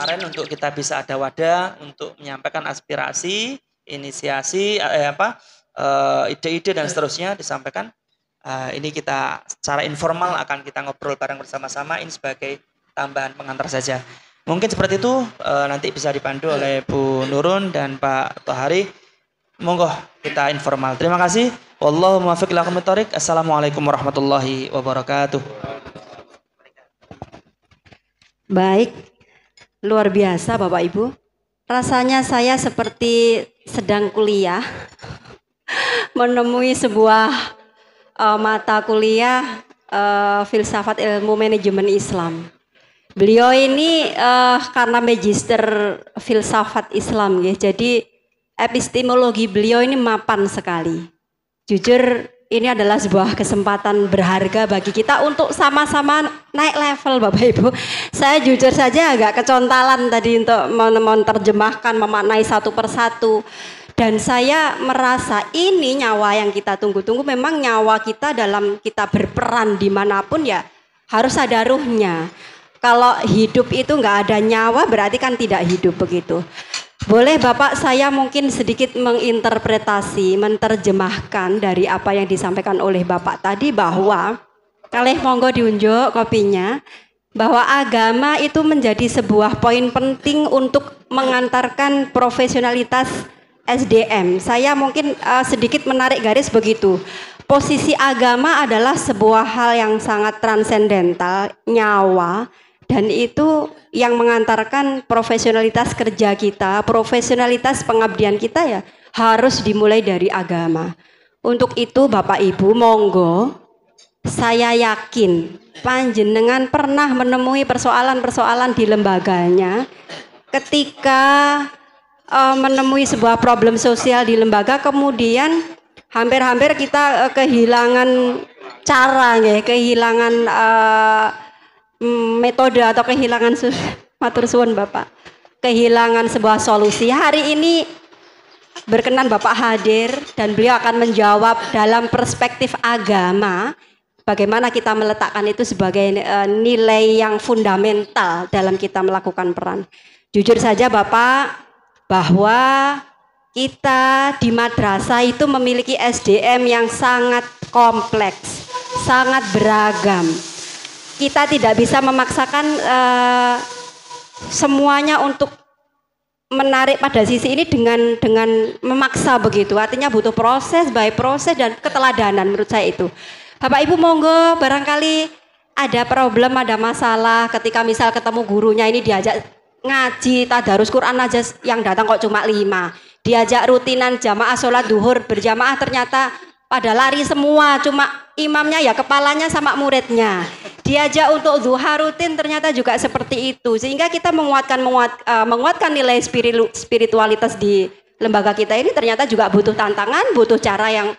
kemarin untuk kita bisa ada wadah untuk menyampaikan aspirasi, inisiasi, ide-ide dan seterusnya disampaikan. Ini kita secara informal akan kita ngobrol bareng bersama-sama, ini sebagai tambahan pengantar saja. Mungkin seperti itu, nanti bisa dipandu oleh Bu Nurun dan Pak Tohari. Monggo kita informal. Terima kasih. Wallahu muwaffiq ila aqwamit thoriq. Assalamualaikum warahmatullahi wabarakatuh. Baik, luar biasa Bapak Ibu. Rasanya saya seperti sedang kuliah menemui sebuah mata kuliah filsafat ilmu manajemen Islam. Beliau ini karena magister filsafat Islam ya, jadi epistemologi beliau ini mapan sekali. Jujur ini adalah sebuah kesempatan berharga bagi kita untuk sama-sama naik level Bapak Ibu. Saya jujur saja agak kecontalan tadi untuk menerjemahkan, memaknai satu persatu. Dan saya merasa ini nyawa yang kita tunggu-tunggu. Memang nyawa kita dalam kita berperan dimanapun ya harus ada ruhnya. Kalau hidup itu nggak ada nyawa berarti kan tidak hidup begitu. Boleh Bapak saya mungkin sedikit menginterpretasi, menerjemahkan dari apa yang disampaikan oleh Bapak tadi bahwa, kalih monggo diunjuk kopinya, bahwa agama itu menjadi sebuah poin penting untuk mengantarkan profesionalitas SDM. Saya mungkin sedikit menarik garis begitu. Posisi agama adalah sebuah hal yang sangat transendental, nyawa. Dan itu yang mengantarkan profesionalitas kerja kita, profesionalitas pengabdian kita ya harus dimulai dari agama. Untuk itu Bapak Ibu monggo, saya yakin panjenengan pernah menemui persoalan-persoalan di lembaganya ketika menemui sebuah problem sosial di lembaga, kemudian hampir-hampir kita kehilangan cara ya, kehilangan metode atau kehilangan matur suwun Bapak, kehilangan sebuah solusi. Hari ini berkenan Bapak hadir dan beliau akan menjawab dalam perspektif agama bagaimana kita meletakkan itu sebagai nilai yang fundamental dalam kita melakukan peran. Jujur saja Bapak bahwa kita di madrasah itu memiliki SDM yang sangat kompleks, sangat beragam. Kita tidak bisa memaksakan semuanya untuk menarik pada sisi ini dengan memaksa begitu. Artinya butuh proses by proses dan keteladanan menurut saya itu. Bapak Ibu monggo barangkali ada problem, ada masalah ketika misal ketemu gurunya ini diajak ngaji tadarus Quran aja yang datang kok cuma 5. Diajak rutinan jamaah sholat duhur berjamaah ternyata pada lari semua, cuma imamnya ya kepalanya sama muridnya. Diajak untuk duha rutin ternyata juga seperti itu. Sehingga kita menguatkan nilai spiritualitas di lembaga kita ini ternyata juga butuh tantangan, butuh cara yang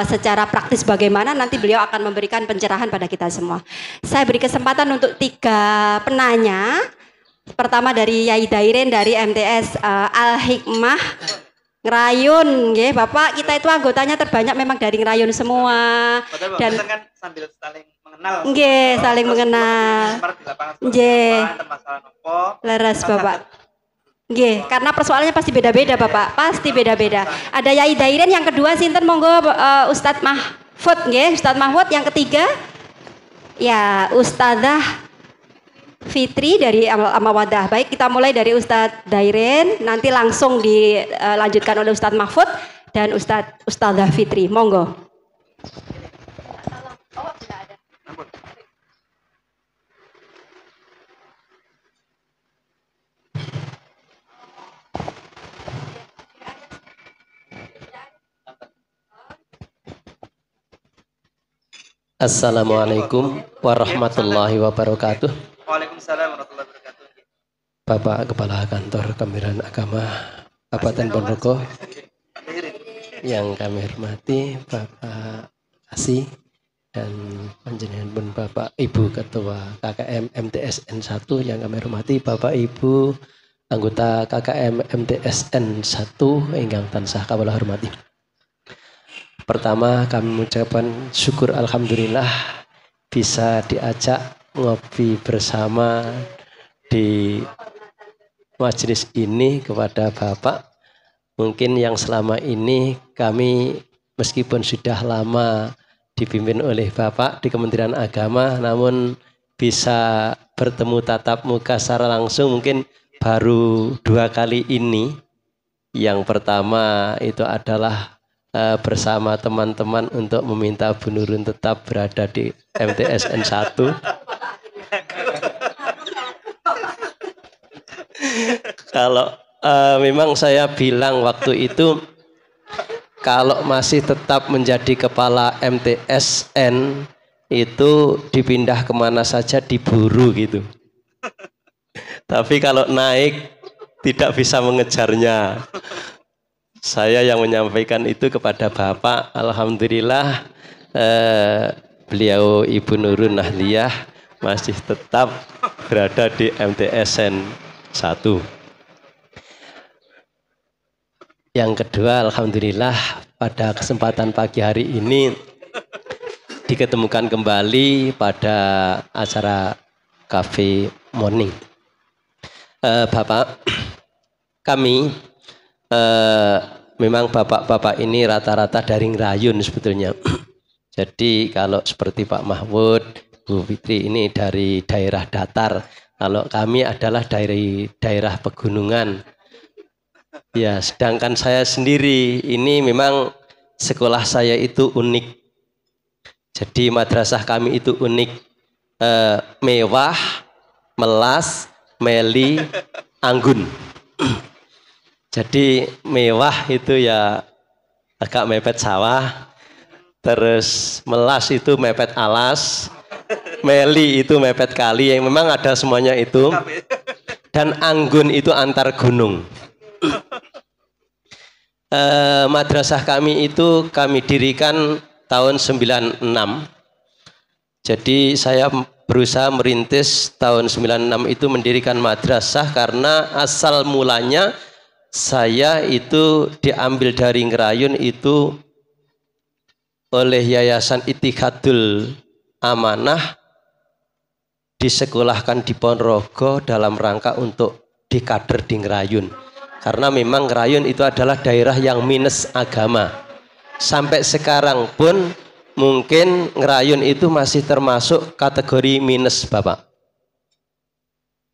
secara praktis bagaimana nanti beliau akan memberikan pencerahan pada kita semua. Saya beri kesempatan untuk 3 penanya. Pertama dari Yai Dairin dari MTS Al-Hikmah Ngerayun, nggih Bapak, kita itu anggotanya terbanyak memang dari Ngerayun semua. Betul, dan kan sambil saling mengenal. Nggih, saling mengenal. Nggih. Leres Bapak. Nggih, karena persoalannya pasti beda-beda Bapak, pasti beda-beda. Ada Yai Dairin, yang kedua sinten monggo Ustadz Mahfud nggih, Ustadz Mahfud, yang ketiga ya Ustadzah Fitri dari Amawadah. Baik, kita mulai dari Ustadz Dairin, nanti langsung dilanjutkan oleh Ustadz Mahfud dan Ustadzah Fitri. Monggo. Assalamualaikum warahmatullahi wabarakatuh. Waalaikumsalam warahmatullahi wabarakatuh. Bapak Kepala Kantor Kementerian Agama Kabupaten Ponorogo yang kami hormati, Bapak Kasih dan panjenengan pun Bapak Ibu Ketua KKM MTSN 1 yang kami hormati, Bapak Ibu anggota KKM MTSN 1 ingkang tansah kawula hormati. Pertama kami mengucapkan syukur alhamdulillah bisa diajak ngopi bersama di majelis ini kepada Bapak. Mungkin yang selama ini kami meskipun sudah lama dipimpin oleh Bapak di Kementerian Agama, namun bisa bertemu tatap muka secara langsung mungkin baru 2 kali ini. Yang pertama itu adalah bersama teman-teman untuk meminta Bu Nurun tetap berada di MTSN 1. Kalau memang saya bilang waktu itu kalau masih tetap menjadi kepala MTSN itu dipindah kemana saja diburu gitu. Tapi kalau naik tidak bisa mengejarnya. Saya yang menyampaikan itu kepada Bapak. Alhamdulillah beliau Ibu Nurun Nahliyah masih tetap berada di MTSN 1. Yang kedua, alhamdulillah pada kesempatan pagi hari ini diketemukan kembali pada acara Cafe Morning. Bapak, kami memang bapak-bapak ini rata-rata dari ngerayun sebetulnya. Jadi kalau seperti Pak Mahfud, Bu Fitri ini dari daerah datar. Kalau kami adalah dari daerah pegunungan. Ya, sedangkan saya sendiri ini memang sekolah saya itu unik. Jadi madrasah kami itu unik, mewah, melas, meli, anggun. Jadi mewah itu ya agak mepet sawah, terus melas itu mepet alas, meli itu mepet kali, yang memang ada semuanya itu, dan anggun itu antar gunung. Madrasah kami itu kami dirikan tahun 96. Jadi saya berusaha merintis tahun 96 itu mendirikan madrasah karena asal mulanya saya itu diambil dari ngerayun itu oleh Yayasan Ittihadul Amanah, disekolahkan di Ponorogo dalam rangka untuk dikader di ngerayun. Karena memang ngerayun itu adalah daerah yang minus agama. Sampai sekarang pun mungkin ngerayun itu masih termasuk kategori minus, Bapak.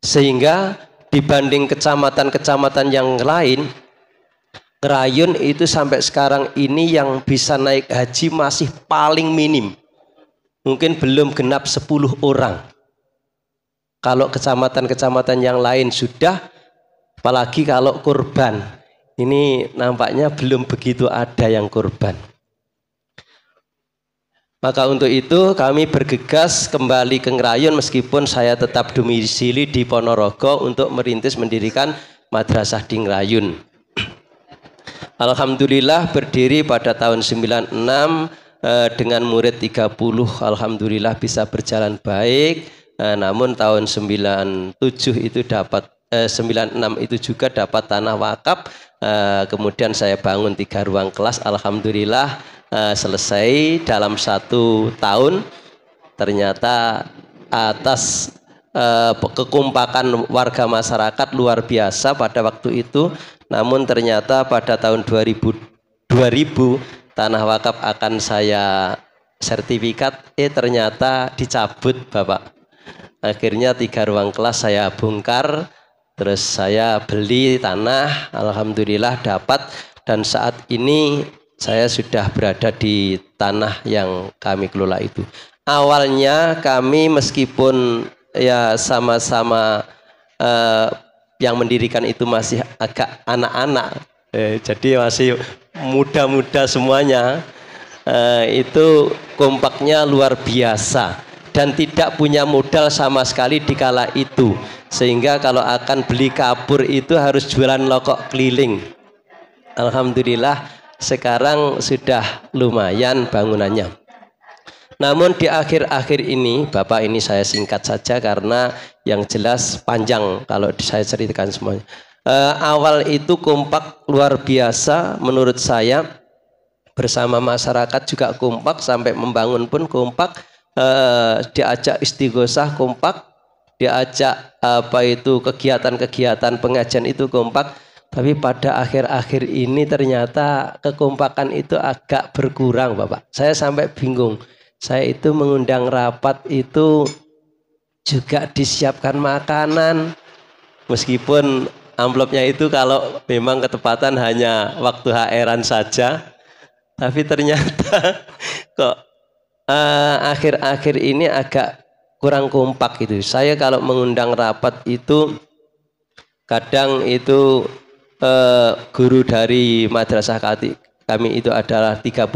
Sehingga dibanding kecamatan-kecamatan yang lain, ngerayun itu sampai sekarang ini yang bisa naik haji masih paling minim. Mungkin belum genap 10 orang. Kalau kecamatan-kecamatan yang lain sudah, apalagi kalau kurban. Ini nampaknya belum begitu ada yang kurban. Maka untuk itu kami bergegas kembali ke ngerayun meskipun saya tetap domisili di Ponorogo untuk merintis mendirikan madrasah di ngerayun. Alhamdulillah berdiri pada tahun 96 dengan murid 30. Alhamdulillah bisa berjalan baik. Namun tahun 97 itu dapat 96 itu juga dapat tanah wakaf. Kemudian saya bangun 3 ruang kelas. Alhamdulillah selesai dalam 1 tahun. Ternyata atas kekompakan warga masyarakat luar biasa pada waktu itu. Namun ternyata pada tahun 2000 tanah wakaf akan saya sertifikat. Ternyata dicabut, Bapak. Akhirnya 3 ruang kelas saya bongkar. Terus saya beli tanah, alhamdulillah dapat, dan saat ini saya sudah berada di tanah yang kami kelola itu. Awalnya kami meskipun ya sama-sama yang mendirikan itu masih agak anak-anak, jadi masih muda-muda semuanya, itu kompaknya luar biasa dan tidak punya modal sama sekali di kala itu. Sehingga kalau akan beli kapur itu harus jualan lokok keliling. Alhamdulillah sekarang sudah lumayan bangunannya. Namun di akhir-akhir ini, Bapak, ini saya singkat saja karena yang jelas panjang kalau saya ceritakan semuanya. Awal itu kompak luar biasa menurut saya, bersama masyarakat juga kompak, sampai membangun pun kompak, diajak istighosah kompak. diajak kegiatan-kegiatan pengajian itu kompak, tapi pada akhir-akhir ini ternyata kekompakan itu agak berkurang, Bapak. Saya sampai bingung. Saya itu mengundang rapat itu juga disiapkan makanan, meskipun amplopnya itu kalau memang ketepatan hanya waktu HR-an saja, tapi ternyata kok akhir-akhir ini agak kurang kompak gitu. Saya kalau mengundang rapat itu kadang itu guru dari madrasah kami itu adalah 35,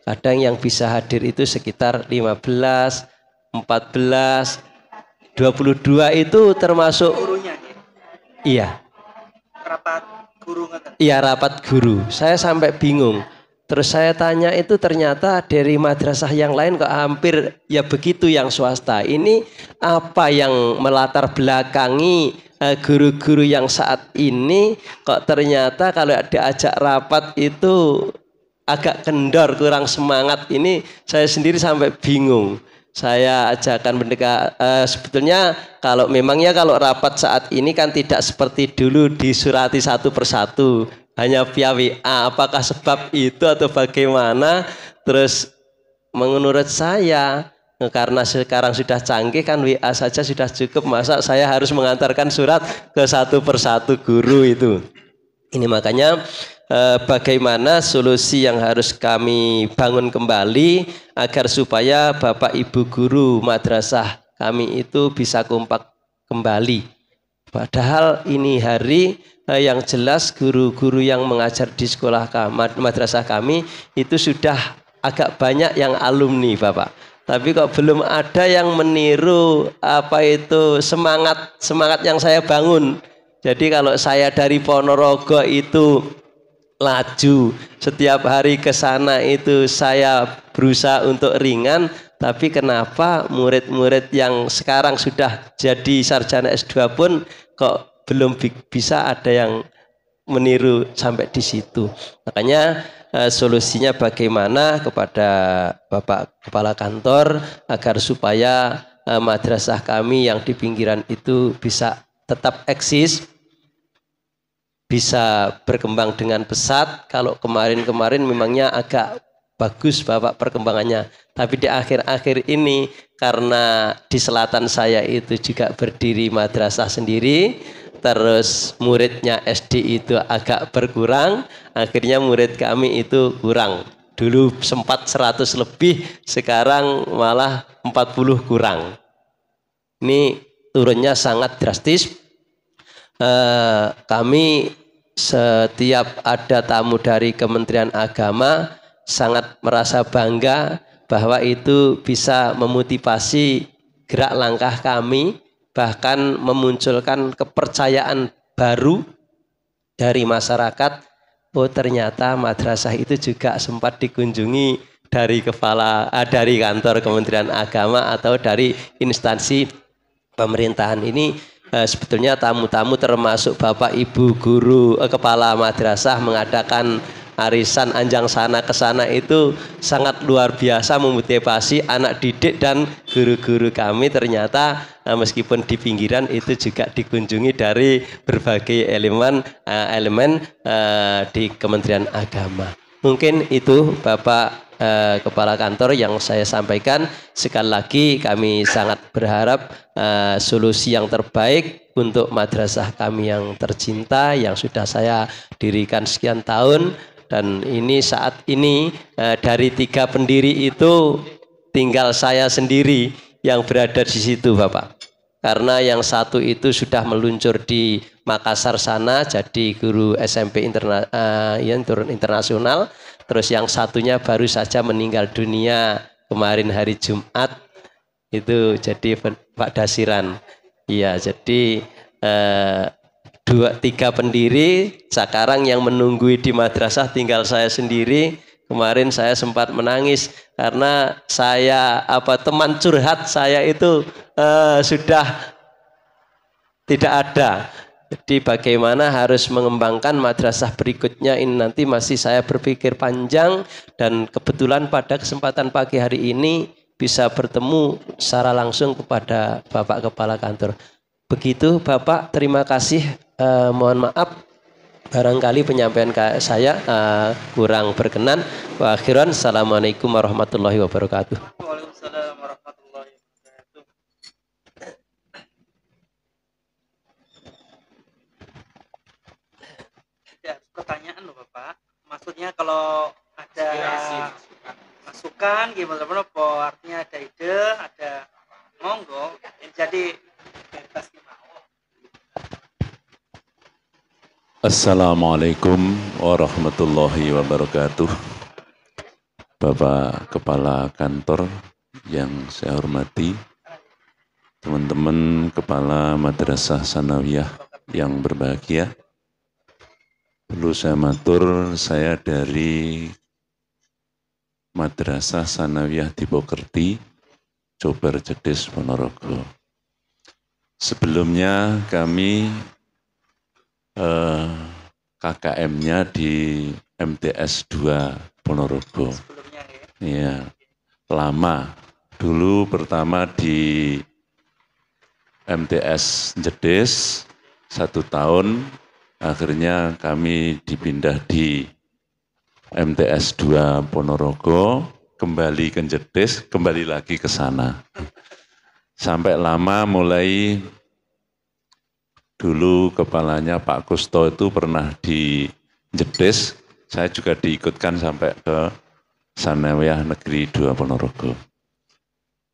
kadang yang bisa hadir itu sekitar 15, 14, 22 itu termasuk Gurunya. iya. Rapat guru Iya, rapat guru. Saya sampai bingung. Terus saya tanya itu ternyata dari madrasah yang lain kok hampir ya begitu yang swasta. Ini apa yang melatar belakangi guru-guru yang saat ini kok ternyata kalau diajak rapat itu agak kendor, kurang semangat. Ini saya sendiri sampai bingung. Saya ajakan sebetulnya kalau memangnya kalau rapat saat ini kan tidak seperti dulu disurati satu persatu, hanya via WA. Apakah sebab itu atau bagaimana? Terus menurut saya karena sekarang sudah canggih kan WA saja sudah cukup, masa saya harus mengantarkan surat ke satu persatu guru itu. Ini makanya bagaimana solusi yang harus kami bangun kembali agar supaya Bapak Ibu guru madrasah kami itu bisa kompak kembali. Padahal ini hari yang jelas guru-guru yang mengajar di sekolah madrasah kami itu sudah agak banyak yang alumni, Bapak. Tapi kok belum ada yang meniru semangat yang saya bangun. Jadi kalau saya dari Ponorogo itu laju setiap hari ke sana itu saya berusaha untuk ringan, tapi kenapa murid-murid yang sekarang sudah jadi sarjana S2 pun kok belum bisa ada yang meniru sampai di situ. Makanya solusinya bagaimana kepada Bapak Kepala Kantor agar supaya madrasah kami yang di pinggiran itu bisa tetap eksis, bisa berkembang dengan pesat. Kalau kemarin-kemarin memangnya agak bagus Bapak perkembangannya, tapi di akhir-akhir ini karena di selatan saya itu juga berdiri madrasah sendiri, terus muridnya SD itu agak berkurang, akhirnya murid kami itu kurang. Dulu sempat 100 lebih, sekarang malah 40 kurang. Ini turunnya sangat drastis. Kami setiap ada tamu dari Kementerian Agama sangat merasa bangga bahwa itu bisa memotivasi gerak langkah kami, bahkan memunculkan kepercayaan baru dari masyarakat. Oh, ternyata madrasah itu juga sempat dikunjungi dari dari kantor Kementerian Agama atau dari instansi pemerintahan. Ini sebetulnya tamu-tamu termasuk Bapak Ibu guru kepala madrasah mengadakan arisan anjang sana ke sana itu sangat luar biasa memotivasi anak didik dan guru-guru kami. Ternyata meskipun di pinggiran itu juga dikunjungi dari berbagai elemen di Kementerian Agama. Mungkin itu Bapak Kepala Kantor yang saya sampaikan. Sekali lagi kami sangat berharap solusi yang terbaik untuk madrasah kami yang tercinta yang sudah saya dirikan sekian tahun. Dan ini saat ini dari 3 pendiri itu tinggal saya sendiri yang berada di situ, Bapak. Karena yang satu itu sudah meluncur di Makassar sana jadi guru SMP internasional. Terus yang satunya baru saja meninggal dunia kemarin hari Jumat, itu jadi Pak Dasiran. Iya, jadi 3 pendiri, sekarang yang menunggu di madrasah tinggal saya sendiri. Kemarin saya sempat menangis karena saya teman curhat saya itu sudah tidak ada. Jadi bagaimana harus mengembangkan madrasah berikutnya ini nanti masih saya berpikir panjang. Dan kebetulan pada kesempatan pagi hari ini bisa bertemu secara langsung kepada Bapak Kepala Kantor. Begitu Bapak, terima kasih. Mohon maaf barangkali penyampaian saya kurang berkenan. Wa akhiran, assalamualaikum warahmatullahi wabarakatuh. Waalaikumsalam warahmatullahi wabarakatuh. Ya, pertanyaan loh Bapak. Maksudnya kalau ada masukan gimana apa artinya ada ide, ada monggo. Jadi bebas gimana. Assalamualaikum warahmatullahi wabarakatuh. Bapak Kepala Kantor yang saya hormati, teman-teman Kepala Madrasah Sanawiyah yang berbahagia. Perlu saya matur, saya dari Madrasah Sanawiyah Dipokerti, Jobar Jedes, Ponorogo. Sebelumnya kami KKM-nya di MTS 2 Ponorogo. Iya, lama. Dulu pertama di MTS Jedes 1 tahun, akhirnya kami dipindah di MTS 2 Ponorogo, kembali ke Jedes, kembali lagi ke sana. Sampai lama mulai dulu kepalanya Pak Kusto itu pernah di Jedes, saya juga diikutkan sampai ke Sanawiyah Negeri 2 Ponorogo.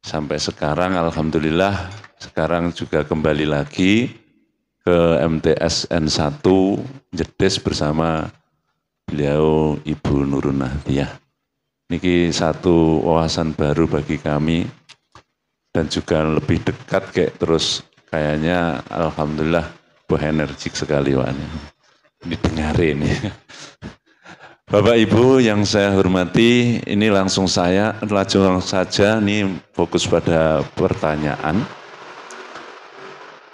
Sampai sekarang alhamdulillah, sekarang juga kembali lagi ke MTS N1 Jedes bersama beliau Ibu Nurun Nahdiyah. Niki satu wawasan baru bagi kami dan juga lebih dekat kayak terus kayaknya alhamdulillah energik sekali Pak. Didengarin ya. Bapak Ibu yang saya hormati, ini langsung saja ini fokus pada pertanyaan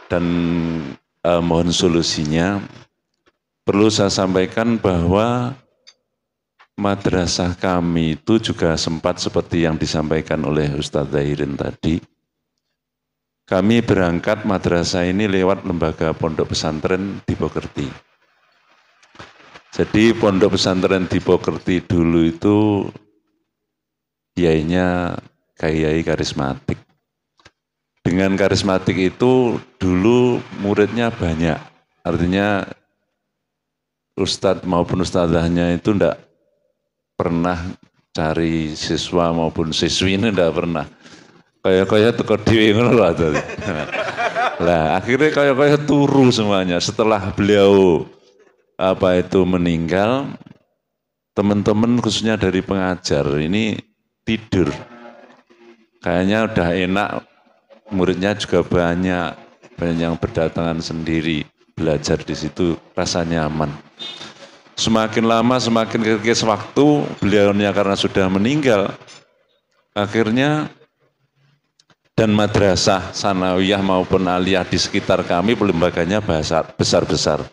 dan mohon solusinya. Perlu saya sampaikan bahwa madrasah kami itu juga sempat seperti yang disampaikan oleh Ustadz Zahirin tadi. Kami berangkat madrasah ini lewat lembaga pondok pesantren Dipokerti. Jadi pondok pesantren Dipokerti dulu itu kiainya kiai karismatik. Dengan karismatik itu dulu muridnya banyak. Artinya ustadz maupun ustadzahnya itu enggak pernah cari siswa maupun siswi ini enggak pernah. Kaya teko dhewe ngono lho. Lah akhirnya kaya turu semuanya. Setelah beliau meninggal, teman-teman khususnya dari pengajar ini tidur. Kayaknya udah enak, muridnya juga banyak yang berdatangan sendiri belajar di situ, rasanya nyaman. Semakin lama semakin kekis waktu, beliaunya karena sudah meninggal, akhirnya dan madrasah sanawiyah maupun aliyah di sekitar kami lembaganya besar-besar.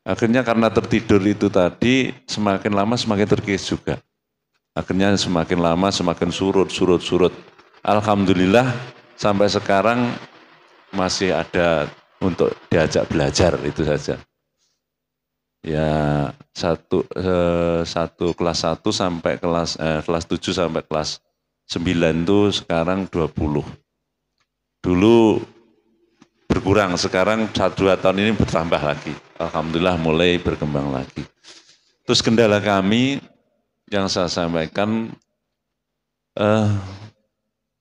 Akhirnya karena tertidur itu tadi, semakin lama semakin terkikis juga. Akhirnya semakin lama semakin surut. Alhamdulillah sampai sekarang masih ada untuk diajak belajar, itu saja. Ya satu kelas 1 sampai kelas 7 sampai kelas 9 itu sekarang 20. Dulu berkurang, sekarang 1-2 tahun ini bertambah lagi. Alhamdulillah mulai berkembang lagi. Terus kendala kami yang saya sampaikan,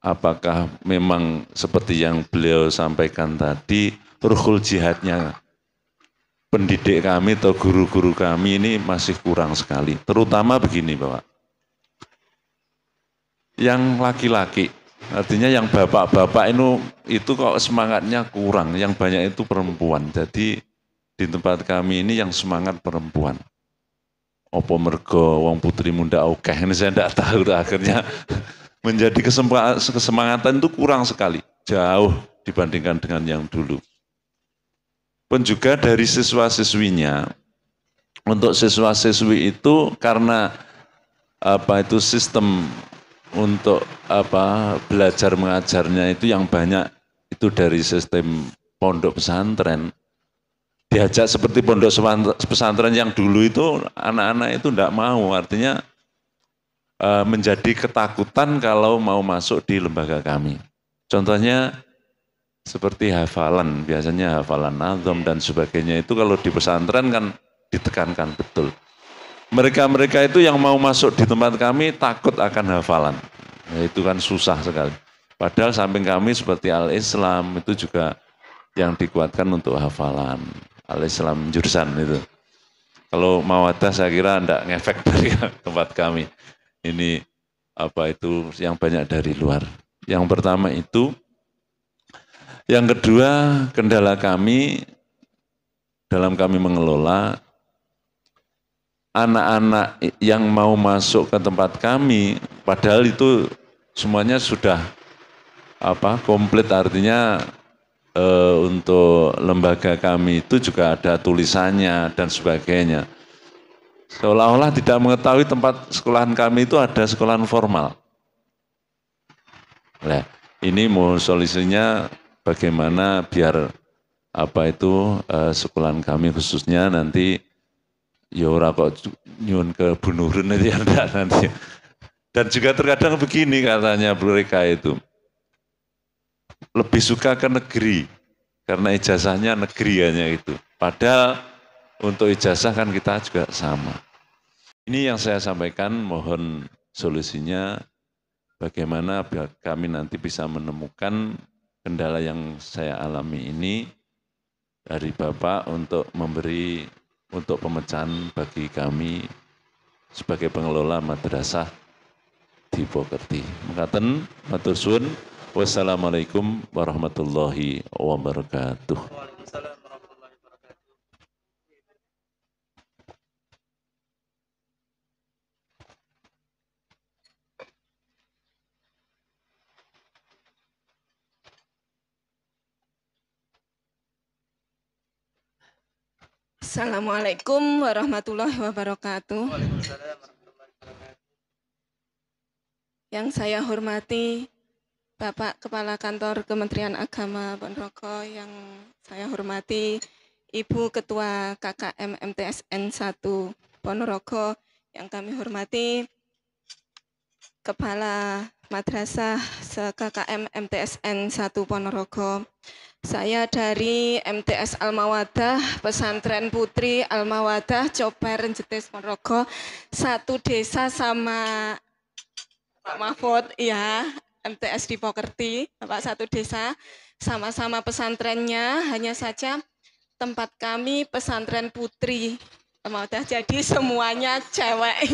apakah memang seperti yang beliau sampaikan tadi, ruhul jihadnya pendidik kami atau guru-guru kami ini masih kurang sekali. Terutama begini Bapak. Yang laki-laki, artinya yang bapak-bapak itu kok semangatnya kurang, yang banyak itu perempuan. Jadi di tempat kami ini yang semangat perempuan. Opo mergo wong putri munda akeh, ini saya tidak tahu akhirnya menjadi kesemangatan itu kurang sekali, jauh dibandingkan dengan yang dulu. Pun juga dari siswa-siswinya, untuk siswa-siswi itu karena sistem untuk belajar mengajarnya itu yang banyak itu dari sistem pondok pesantren. Diajak seperti pondok pesantren yang dulu itu anak-anak itu enggak mau, artinya menjadi ketakutan kalau mau masuk di lembaga kami. Contohnya seperti hafalan, biasanya hafalan nazom dan sebagainya itu kalau di pesantren kan ditekankan betul. Mereka-mereka itu yang mau masuk di tempat kami takut akan hafalan. Nah, itu kan susah sekali. Padahal samping kami seperti Al-Islam itu juga yang dikuatkan untuk hafalan. Al-Islam jurusan itu. Kalau Mawadah saya kira enggak ngefek dari tempat kami. Ini itu yang banyak dari luar. Yang pertama itu. Yang kedua, kendala kami dalam kami mengelola anak-anak yang mau masuk ke tempat kami, padahal itu semuanya sudah komplit, artinya untuk lembaga kami itu juga ada tulisannya dan sebagainya. Seolah-olah tidak mengetahui tempat sekolahan kami itu ada sekolahan formal. Nah, ini mau solusinya bagaimana biar sekolahan kami khususnya nanti ya ora kok nyun ke Bu Nurun itu ya nanti. Dan juga terkadang begini katanya mereka itu lebih suka ke negeri karena ijazahnya negeri hanya itu. Padahal untuk ijazah kan kita juga sama. Ini yang saya sampaikan, mohon solusinya bagaimana biar kami nanti bisa menemukan kendala yang saya alami ini dari Bapak untuk memberi untuk pemecahan bagi kami sebagai pengelola madrasah di Pokerti. Mekaten matur suwun. Wassalamualaikum warahmatullahi wabarakatuh. Assalamualaikum warahmatullahi wabarakatuh. Yang saya hormati Bapak Kepala Kantor Kementerian Agama Ponorogo, yang saya hormati Ibu Ketua KKM MTSN 1 Ponorogo, yang kami hormati Kepala Madrasah KKM MTSN 1 Ponorogo. Saya dari MTS Al-Mawadah, Pesantren Putri Al-Mawadah, Cobar, Jetis, Ponorogo, satu desa sama Pak Mahfud, ya, MTS di Pokerti, Bapak satu desa, sama-sama pesantrennya, hanya saja tempat kami pesantren Putri Al-Mawadah, jadi semuanya cewek.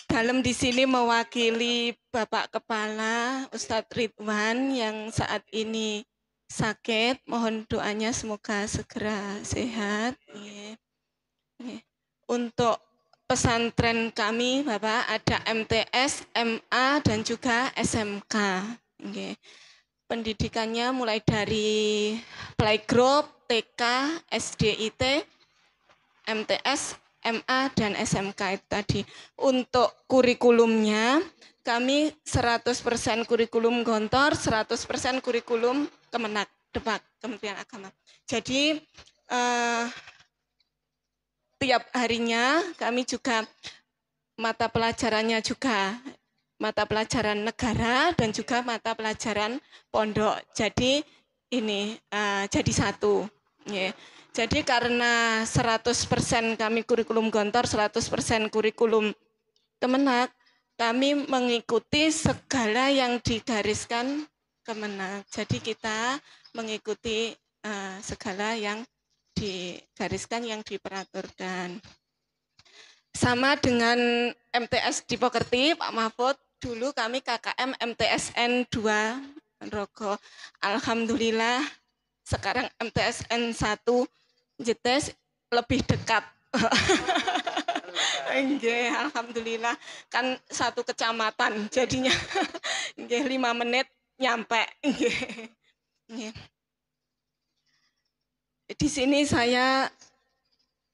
Dalam di sini mewakili Bapak Kepala Ustadz Ridwan yang saat ini sakit, mohon doanya semoga segera sehat. Untuk pesantren kami Bapak ada MTS, MA dan juga SMK. Pendidikannya mulai dari playgroup, TK, SDIT, MTS, MA dan SMK itu tadi. Untuk kurikulumnya kami 100% kurikulum Gontor, 100% kurikulum Kemenak, Depak, Kementerian Agama. Jadi tiap harinya kami juga mata pelajarannya juga mata pelajaran negara dan juga mata pelajaran pondok. Jadi ini jadi satu. Yeah. Jadi karena 100% kami kurikulum Gontor, 100% kurikulum Kemenak, kami mengikuti segala yang digariskan Kemenak. Jadi kita mengikuti segala yang digariskan, yang diperaturkan. Sama dengan MTS di Pokerti, Pak Mahfud, dulu kami KKM MTSN 2 Ponorogo. Alhamdulillah sekarang MTSN 1 Jetes lebih dekat. Alhamdulillah kan satu kecamatan jadinya 5 menit nyampe. Di sini saya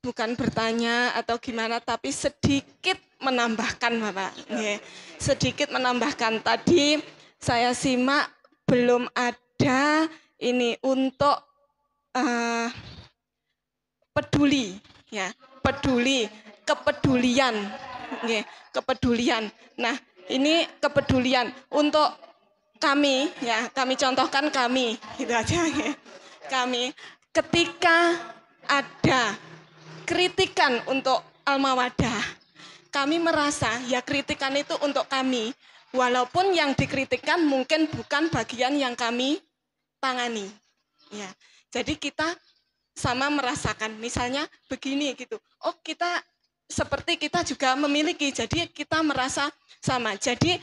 bukan bertanya atau gimana, tapi sedikit menambahkan Bapak. Nggih. Sedikit menambahkan. Tadi saya simak belum ada ini untuk peduli, ya, peduli, kepedulian, nggih, kepedulian. Nah, ini kepedulian untuk kami, ya, kami contohkan kami, gitu aja, ya. Kami ketika ada kritikan untuk Al-Mawaddah, kami merasa ya kritikan itu untuk kami, walaupun yang dikritikkan mungkin bukan bagian yang kami tangani. Ya, jadi kita sama merasakan, misalnya begini gitu. Oh, kita seperti kita juga memiliki, jadi kita merasa sama. Jadi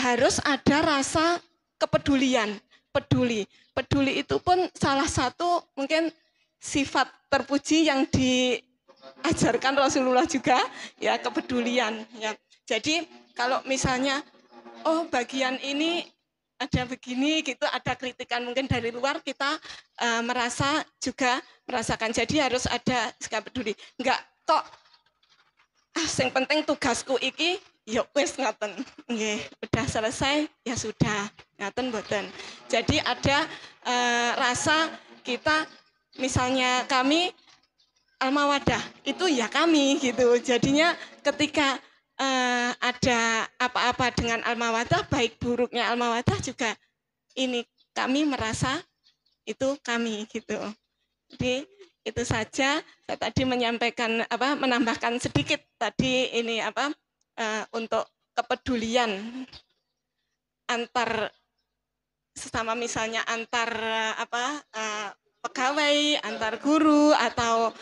harus ada rasa kepedulian, peduli. Peduli itu pun salah satu mungkin sifat terpuji yang diajarkan Rasulullah juga, ya, kepedulian, ya. Jadi kalau misalnya oh bagian ini ada begini gitu, ada kritikan mungkin dari luar, kita merasa juga merasakan. Jadi harus ada sikap peduli. Enggak kok yang penting tugasku iki ya wis ngoten. Nggih, udah selesai ya sudah. Ngoten mboten. Jadi ada rasa kita, misalnya kami Al-Mawaddah itu ya kami gitu. Jadinya ketika ada apa-apa dengan Al-Mawaddah, baik buruknya Al-Mawaddah juga ini kami merasa itu kami gitu. Jadi itu saja saya tadi menyampaikan menambahkan sedikit tadi ini untuk kepedulian antar sesama, misalnya antar pegawai, antar guru atau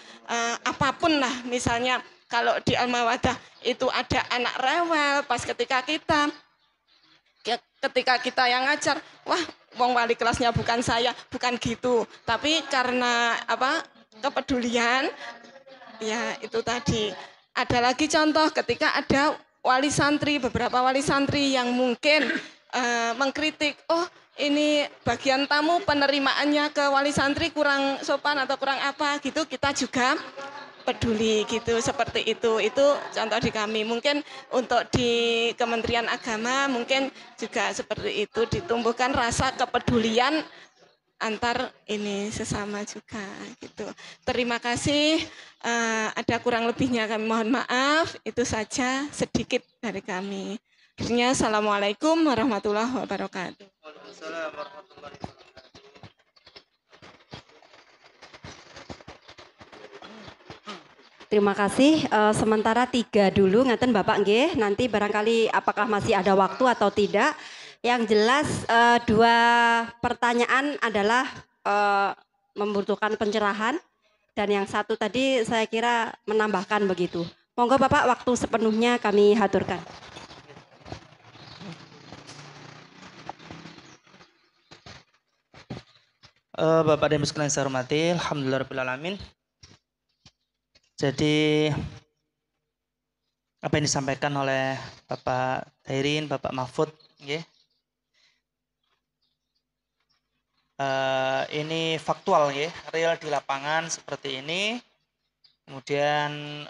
apapun lah, misalnya kalau di Al-Mawaddah itu ada anak rewel pas ketika kita yang ngajar, wah wong wali kelasnya bukan saya, bukan gitu. Tapi karena kepedulian, ya itu tadi. Ada lagi contoh ketika ada wali santri, beberapa wali santri yang mungkin mengkritik, oh ini bagian tamu penerimaannya ke wali santri kurang sopan atau kurang apa gitu, kita juga peduli gitu, seperti itu contoh di kami. Mungkin untuk di Kementerian Agama mungkin juga seperti itu, ditumbuhkan rasa kepedulian antar ini sesama juga gitu. Terima kasih, ada kurang lebihnya kami mohon maaf, itu saja sedikit dari kami. Akhirnya assalamualaikum warahmatullahi wabarakatuh. Waalaikumsalam warahmatullahi wabarakatuh. Terima kasih. Sementara 3 dulu ngaten Bapak nggih. Nanti barangkali apakah masih ada waktu atau tidak. Yang jelas 2 pertanyaan adalah membutuhkan pencerahan, dan yang satu tadi saya kira menambahkan begitu. Monggo Bapak, waktu sepenuhnya kami haturkan. Bapak dan Ibu sekalian saya hormati, alhamdulillahirabbil alamin. Jadi apa yang disampaikan oleh Bapak Khairin, Bapak Mahfud, okay, ini faktual, okay, real di lapangan seperti ini. Kemudian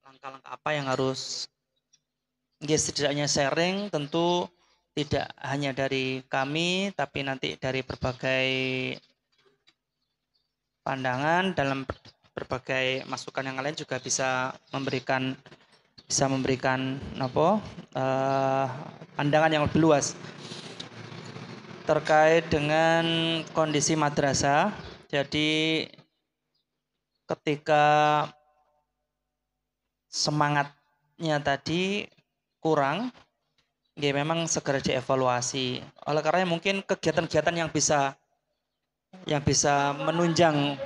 langkah-langkah apa yang harus, okay, setidaknya sharing, tentu tidak hanya dari kami, tapi nanti dari berbagai pandangan dalam berbagai masukan yang lain juga bisa memberikan pandangan yang lebih luas terkait dengan kondisi madrasah. Jadi ketika semangatnya tadi kurang, ya memang segera dievaluasi. Oleh karena mungkin kegiatan-kegiatan yang bisa menunjang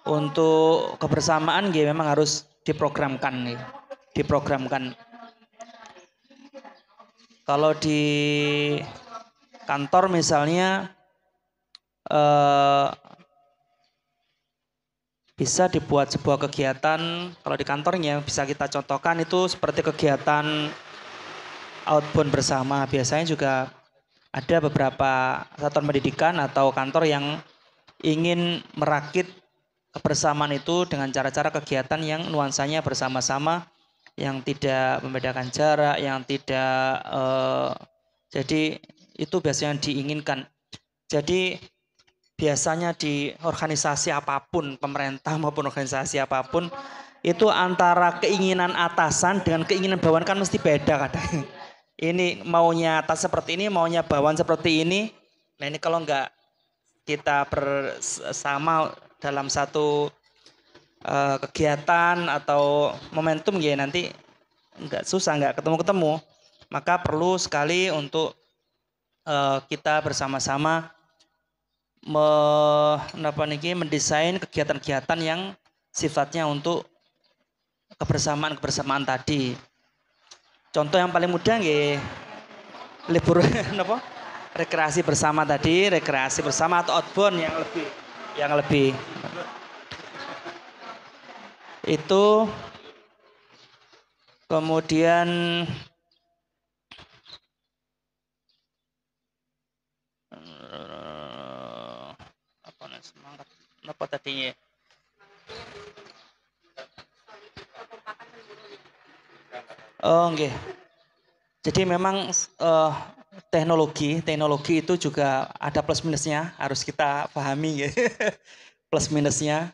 untuk kebersamaan, ya memang harus diprogramkan, ya. Diprogramkan. Kalau di kantor misalnya bisa dibuat sebuah kegiatan. Kalau di kantornya bisa kita contohkan itu seperti kegiatan outbound bersama. Biasanya juga ada beberapa satuan pendidikan atau kantor yang ingin merakit kebersamaan itu dengan cara-cara kegiatan yang nuansanya bersama-sama, yang tidak membedakan jarak, yang tidak jadi itu biasanya diinginkan. Jadi biasanya di organisasi apapun, pemerintah maupun organisasi apapun, itu antara keinginan atasan dengan keinginan bawahan kan mesti beda kadang. Ini maunya atas seperti ini, maunya bawahan seperti ini. Nah ini kalau enggak kita bersama dalam satu kegiatan atau momentum ya nanti enggak susah, enggak ketemu-ketemu. Maka perlu sekali untuk kita bersama-sama mendesain kegiatan-kegiatan yang sifatnya untuk kebersamaan tadi. Contoh yang paling mudah nggih libur rekreasi bersama tadi, rekreasi bersama atau outbound yang lebih itu. Kemudian semangat apa tadinya? Oh, nggih. Jadi memang teknologi itu juga ada plus minusnya, harus kita pahami ya. Plus minusnya.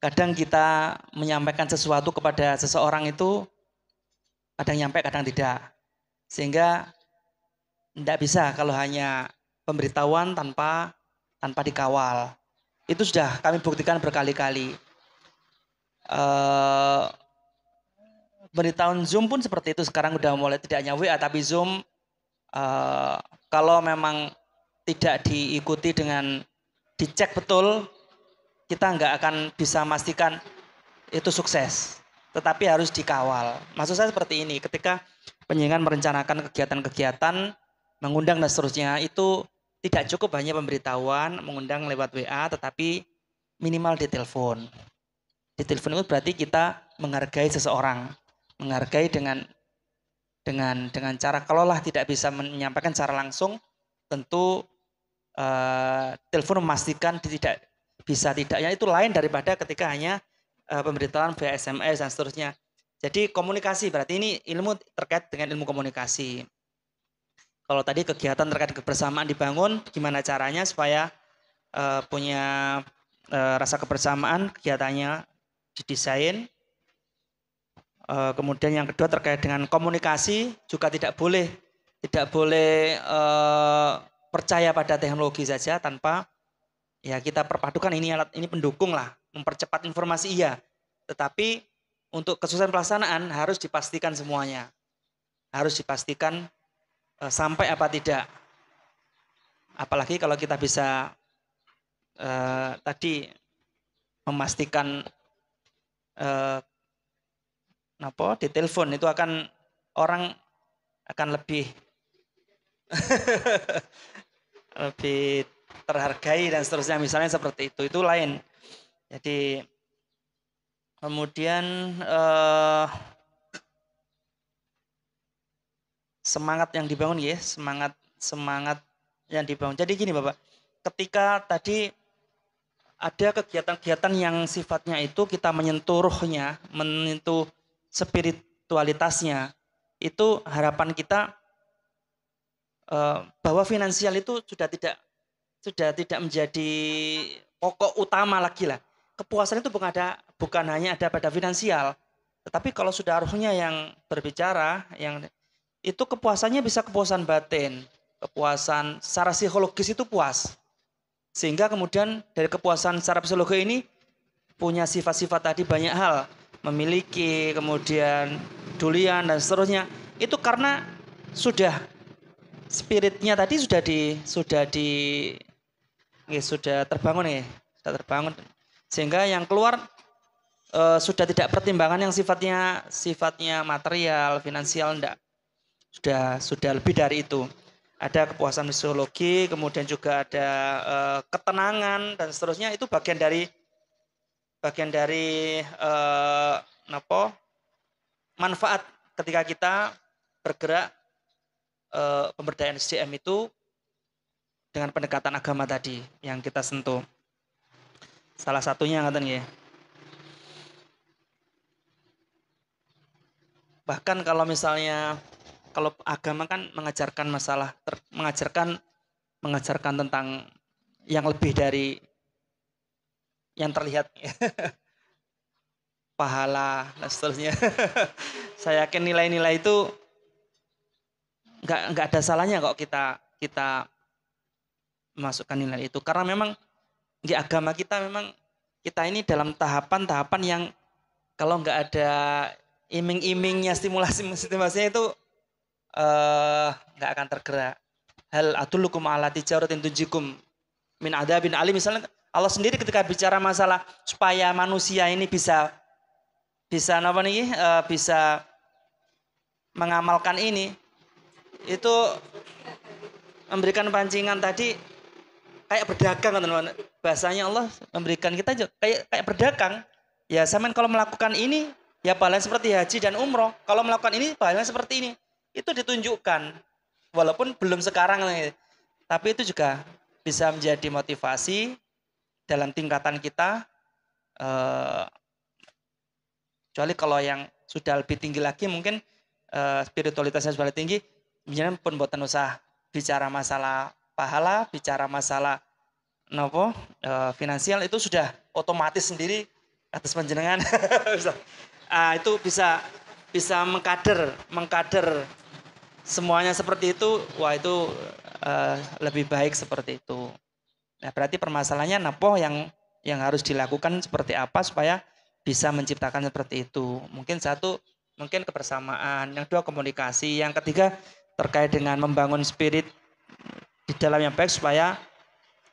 Kadang kita menyampaikan sesuatu kepada seseorang itu kadang nyampe, kadang tidak. Sehingga tidak bisa kalau hanya pemberitahuan tanpa dikawal. Itu sudah kami buktikan berkali-kali. Pemberitahuan Zoom pun seperti itu, sekarang udah mulai tidak hanya WA tapi Zoom. Kalau memang tidak diikuti dengan dicek betul, kita nggak akan bisa memastikan itu sukses. Tetapi harus dikawal. Maksud saya seperti ini, ketika penyiaran merencanakan kegiatan-kegiatan, mengundang dan seterusnya, itu tidak cukup hanya pemberitahuan, mengundang lewat WA, tetapi minimal di telepon. Di telepon itu berarti kita menghargai seseorang, menghargai dengan cara, kalaulah tidak bisa menyampaikan secara langsung, tentu telepon memastikan tidak bisa tidaknya itu lain daripada ketika hanya pemberitahuan via SMS dan seterusnya. Jadi komunikasi berarti ini ilmu terkait dengan ilmu komunikasi. Kalau tadi kegiatan terkait kebersamaan dibangun, gimana caranya supaya punya rasa kebersamaan, kegiatannya didesain. Kemudian yang kedua terkait dengan komunikasi juga tidak boleh percaya pada teknologi saja tanpa ya kita perpadukan ini alat ini pendukung lah, mempercepat informasi iya. Tetapi untuk kesuksesan pelaksanaan harus dipastikan semuanya. Harus dipastikan sampai apa tidak. Apalagi kalau kita bisa tadi memastikan di telepon itu orang akan lebih lebih terhargai dan seterusnya, misalnya seperti itu lain. Jadi kemudian semangat yang dibangun ya, semangat yang dibangun. Jadi gini Bapak, ketika tadi ada kegiatan-kegiatan yang sifatnya itu kita menyentuh ruhnya, menyentuh spiritualitasnya, itu harapan kita bahwa finansial itu sudah tidak menjadi pokok utama lagi lah. Kepuasan itu bukan hanya ada pada finansial, tetapi kalau sudah ruhnya yang berbicara, yang itu kepuasannya bisa kepuasan batin, kepuasan secara psikologis itu puas. Sehingga kemudian dari kepuasan secara psikologi ini punya sifat-sifat tadi banyak hal, memiliki, kemudian dulian dan seterusnya. Itu karena sudah spiritnya tadi sudah terbangun, sehingga yang keluar sudah tidak pertimbangan yang sifatnya material, finansial, enggak. Sudah lebih dari itu. Ada kepuasan psikologi, kemudian juga ada ketenangan dan seterusnya. Itu bagian dari manfaat ketika kita bergerak pemberdayaan SDM itu dengan pendekatan agama tadi yang kita sentuh. Salah satunya ngaten nggih. Bahkan kalau misalnya kalau agama kan mengajarkan mengajarkan tentang yang lebih dari yang terlihat pahala dan seterusnya. Saya yakin nilai-nilai itu nggak ada salahnya kok kita masukkan nilai itu, karena memang di agama kita memang kita ini dalam tahapan-tahapan yang kalau nggak ada iming-imingnya, stimulasinya itu nggak akan tergerak. Hal adullukum ala tijaratin tunjikum min adzabin alim. Misalnya Allah sendiri ketika bicara masalah supaya manusia ini bisa apa nih, bisa mengamalkan ini, itu memberikan pancingan tadi kayak berdagang, teman-teman. Bahasanya Allah memberikan kita kayak berdagang. Ya, sampean kalau melakukan ini ya pahalanya seperti haji dan umroh. Kalau melakukan ini pahalanya seperti ini. Itu ditunjukkan. Walaupun belum sekarang, tapi itu juga bisa menjadi motivasi dalam tingkatan kita. Kecuali kalau yang sudah lebih tinggi lagi, mungkin spiritualitasnya sudah lebih tinggi, misalnya pun buatan usaha bicara masalah pahala, bicara masalah finansial, itu sudah otomatis sendiri atas panjenengan. Itu bisa mengkader semuanya seperti itu. Wah, itu lebih baik seperti itu. Nah, berarti permasalahannya yang harus dilakukan seperti apa supaya bisa menciptakan seperti itu. Mungkin satu, mungkin kebersamaan. Yang dua, komunikasi. Yang ketiga, terkait dengan membangun spirit di dalam yang baik supaya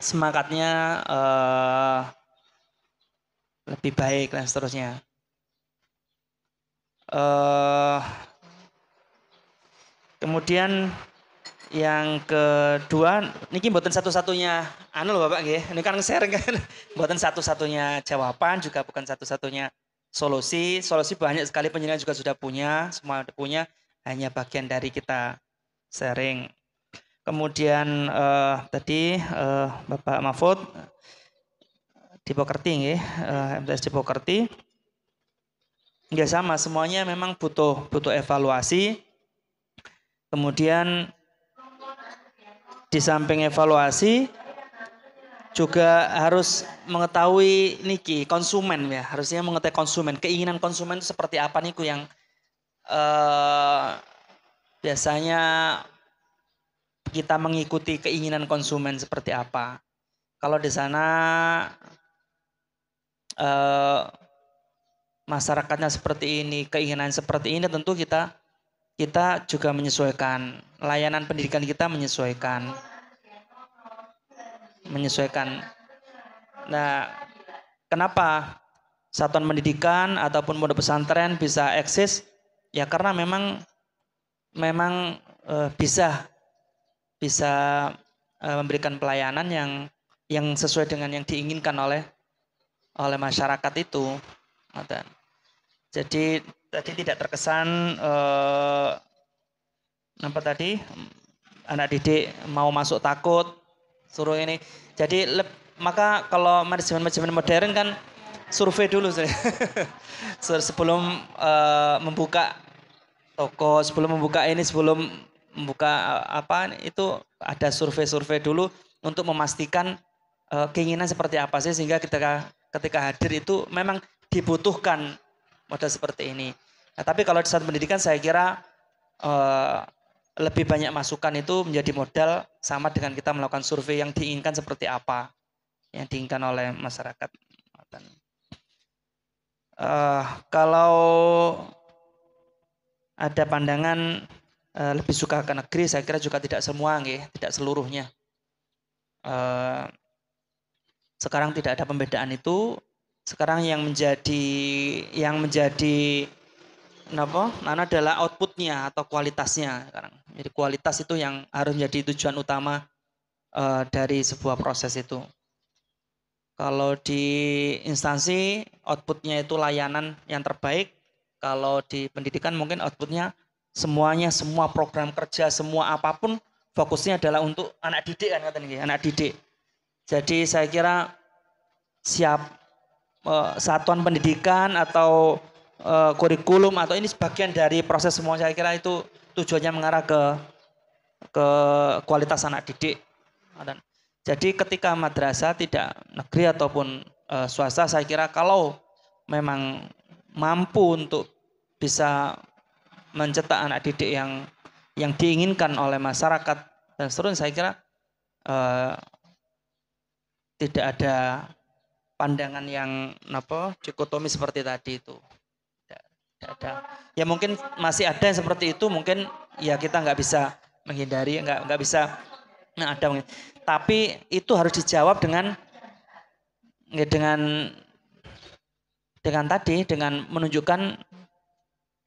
semangatnya lebih baik dan seterusnya. Kemudian yang kedua, niki mboten satu-satunya loh Bapak nggih. Ini kan sharing kan. Mboten satu-satunya jawaban, juga bukan satu-satunya solusi. Solusi banyak sekali penjenengan juga sudah punya, semua punya, hanya bagian dari kita sharing. Kemudian tadi Bapak Mahfud di Pokerti nggih, MTS di Pokerti. Nggak sama, semuanya memang butuh evaluasi. Kemudian di samping evaluasi juga harus mengetahui niki konsumen ya, harusnya mengetahui konsumen, keinginan konsumen itu seperti apa niku yang biasanya kita mengikuti keinginan konsumen seperti apa. Kalau di sana masyarakatnya seperti ini, keinginan seperti ini, tentu kita juga menyesuaikan, layanan pendidikan kita menyesuaikan. Nah, kenapa satuan pendidikan ataupun pondok pesantren bisa eksis? Ya karena memang bisa memberikan pelayanan yang sesuai dengan yang diinginkan oleh masyarakat itu. Jadi tadi tidak terkesan anak didik mau masuk takut suruh ini. Jadi maka kalau manajemen modern kan survei dulu sebelum membuka toko, sebelum membuka ini, sebelum membuka itu ada survei dulu untuk memastikan keinginan seperti apa sih, sehingga ketika hadir itu memang dibutuhkan model seperti ini. Nah, tapi kalau di saat pendidikan saya kira lebih banyak masukan itu menjadi modal, sama dengan kita melakukan survei yang diinginkan seperti apa, yang diinginkan oleh masyarakat. Kalau ada pandangan lebih suka ke negeri, saya kira juga tidak semua, tidak seluruhnya. Sekarang tidak ada pembedaan itu. Sekarang yang menjadi adalah outputnya atau kualitasnya sekarang. Jadi kualitas itu yang harus menjadi tujuan utama dari sebuah proses itu. Kalau di instansi outputnya itu layanan yang terbaik. Kalau di pendidikan mungkin outputnya semuanya, semua program kerja, semua apapun fokusnya adalah untuk anak didik kan, anak didik. Jadi saya kira satuan pendidikan atau kurikulum atau ini sebagian dari proses semua. Saya kira itu tujuannya mengarah ke kualitas anak didik. Dan jadi ketika madrasah tidak negeri ataupun swasta, saya kira kalau memang mampu untuk bisa mencetak anak didik yang diinginkan oleh masyarakat dan seterusnya, saya kira tidak ada pandangan yang dikotomi seperti tadi itu. Tidak ada. Ya mungkin masih ada yang seperti itu, mungkin ya kita nggak bisa menghindari, nggak bisa. Nah, ada mungkin. Tapi itu harus dijawab dengan menunjukkan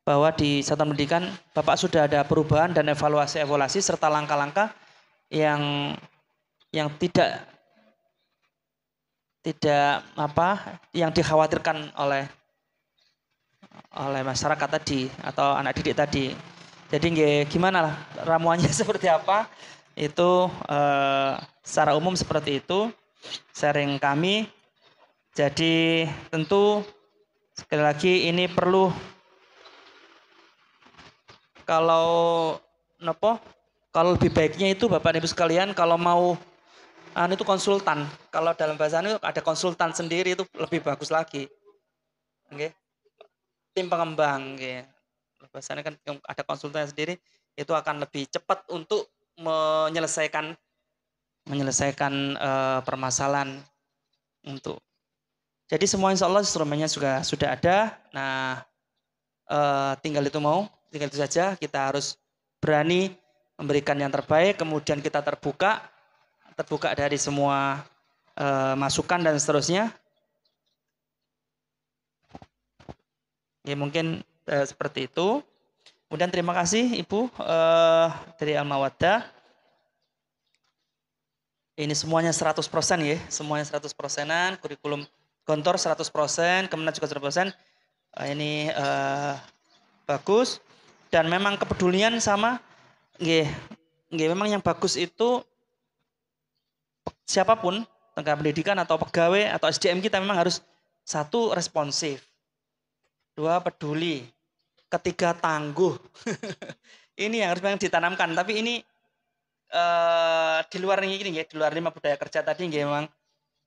bahwa di satuan pendidikan Bapak sudah ada perubahan dan evaluasi serta langkah-langkah yang tidak yang dikhawatirkan oleh masyarakat tadi atau anak didik tadi. Jadi gimana lah ramuannya seperti apa? Itu secara umum seperti itu sharing kami. Jadi tentu sekali lagi ini perlu kalau lebih baiknya itu Bapak Ibu sekalian kalau mau itu konsultan. Kalau dalam bahasa itu ada konsultan sendiri itu lebih bagus lagi. Okay. Tim pengembang, okay. Bahasanya kan ada konsultan sendiri itu akan lebih cepat untuk menyelesaikan permasalahan untuk. Jadi semua insya Allah instrumennya juga sudah ada. Nah, tinggal itu saja. Kita harus berani memberikan yang terbaik. Kemudian kita terbuka dari semua masukan dan seterusnya. Ya mungkin seperti itu. Kemudian terima kasih Ibu dari Al-Mawaddah. Ini semuanya 100% ya, semuanya 100%-an, kurikulum Gontor 100%, Kemenak juga 100%. Ini bagus dan memang kepedulian sama memang yang bagus itu siapapun tenaga pendidikan atau pegawai atau SDM kita memang harus 1 responsif, 2 peduli, 3 tangguh. Ini yang harus memang ditanamkan. Tapi ini di luar ini di luar 5 budaya kerja tadi memang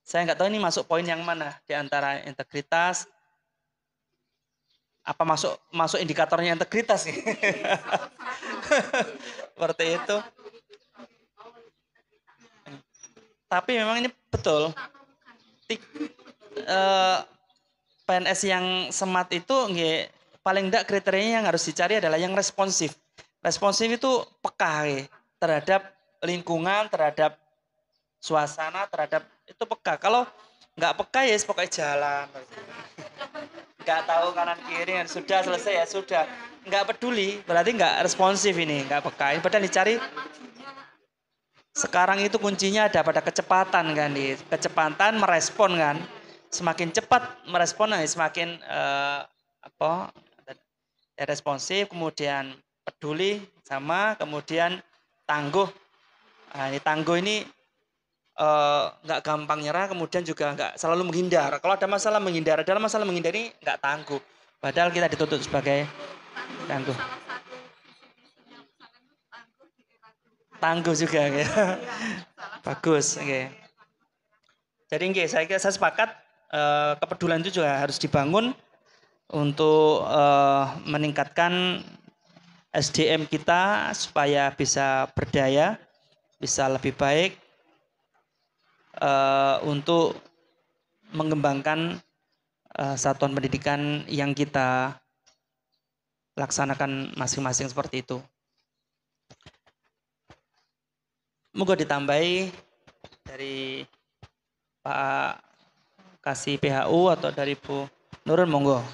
saya nggak tahu ini masuk poin yang mana di antara integritas. Apa masuk indikatornya integritas nih? Seperti itu. Tapi memang ini betul. PNS yang smart itu paling enggak kriterianya yang harus dicari adalah yang responsif. Responsif itu peka terhadap lingkungan, terhadap suasana, terhadap itu peka. Kalau nggak peka ya pokoknya jalan. Nggak tahu kanan kiri, sudah selesai ya sudah. Nggak peduli, berarti nggak responsif ini, nggak peka. Padahal dicari. Sekarang itu kuncinya ada pada kecepatan kan, kecepatan merespon kan. Semakin cepat merespon, semakin responsif, kemudian peduli sama, kemudian tangguh. Nah, ini tangguh ini nggak gampang nyerah, kemudian juga nggak selalu menghindar. Kalau ada masalah menghindar, ini nggak tangguh. Padahal kita dituntut sebagai tangguh. Tangguh juga, bagus. Jadi saya sepakat kepedulian itu juga harus dibangun untuk meningkatkan SDM kita supaya bisa berdaya, bisa lebih baik untuk mengembangkan satuan pendidikan yang kita laksanakan masing-masing seperti itu. Moga ditambahi dari Pak Kasih PHU atau dari Bu Nurun, monggo.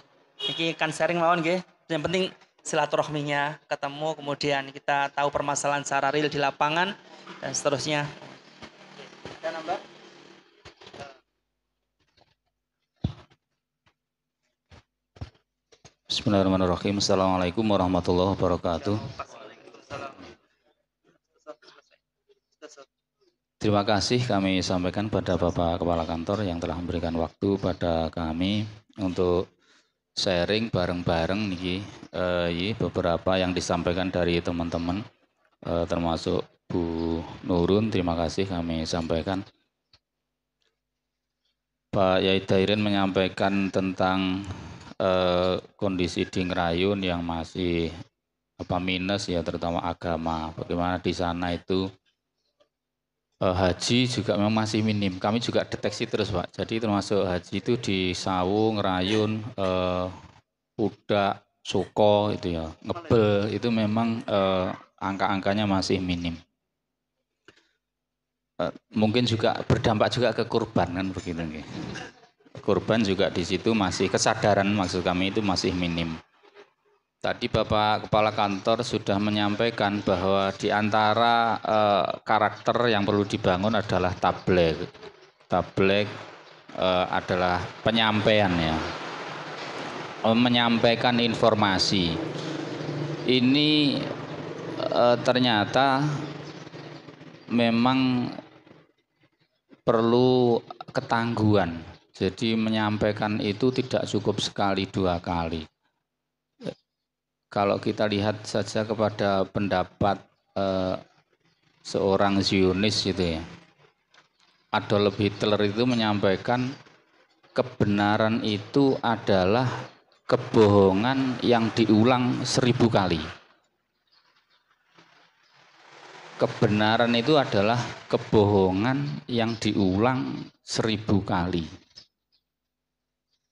Ini kan sharing mawon nggih. Yang penting silaturahminya ketemu, kemudian kita tahu permasalahan secara real di lapangan dan seterusnya. Kita nambah. Bismillahirrahmanirrahim. Assalamualaikum warahmatullahi wabarakatuh. Terima kasih kami sampaikan pada Bapak Kepala Kantor yang telah memberikan waktu pada kami untuk sharing bareng-bareng niki beberapa yang disampaikan dari teman-teman termasuk Bu Nurun, terima kasih kami sampaikan. Pak Yai Dairin menyampaikan tentang kondisi di Ngerayun yang masih minus ya, terutama agama. Bagaimana di sana itu haji juga memang masih minim. Kami juga deteksi terus Pak. Jadi termasuk haji itu di Sawu, Ngerayun, Pudak, Soko itu ya, Ngebel itu memang angka-angkanya masih minim. Mungkin juga berdampak juga ke kurban kan begitu nih. Kurban juga di situ masih kesadaran maksud kami itu masih minim. Tadi Bapak Kepala Kantor sudah menyampaikan bahwa di antara karakter yang perlu dibangun adalah tabligh. Tabligh adalah penyampaian ya, menyampaikan informasi. Ini ternyata memang perlu ketangguhan. Jadi menyampaikan itu tidak cukup sekali dua kali. Kalau kita lihat saja kepada pendapat seorang Zionis gitu ya, Adolf Hitler itu menyampaikan kebenaran itu adalah kebohongan yang diulang 1000 kali. Kebenaran itu adalah kebohongan yang diulang 1000 kali.